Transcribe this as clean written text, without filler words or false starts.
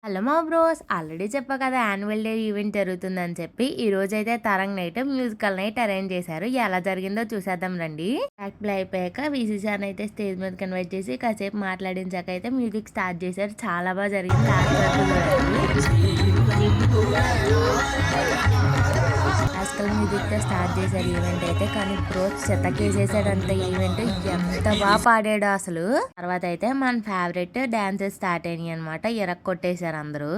Hello మా bros already చెప్పా కదా యాన్యువల్ డే ఈవెంట్ జరుగుతుందని చెప్పి ఈ రోజు అయితే Tarang night musical night arrange చేశారు. ఎలా జరిగిందో చూసేద్దాం రండి. యాక్ట్ ప్లే అయిపోయాక వీసీ సార్ అయితే స్టేజ్ మీద కన్వర్ట్ చేసి కాసేపు మాట్లాడించాక అయితే మ్యూజిక్ స్టార్ట్ చేశారు. చాలా బాగా జరిగింది. లాస్ట్ వరకు క్లాసికల్ మ్యూజిక్ తో స్టార్ట్ చేశారు ఈవెంట్ అయితే. కానీ బ్రోస్ చెత్తకేసేసాడంత ఈవెంట్. ఎంత బాగా పాడాడు అసలు. తర్వాత అయితే మన ఫేవరెట్ డాన్సెస్ స్టార్ట్ అయినాయి అనమాట. ఎరక్ కొట్టేశారు అందరూ.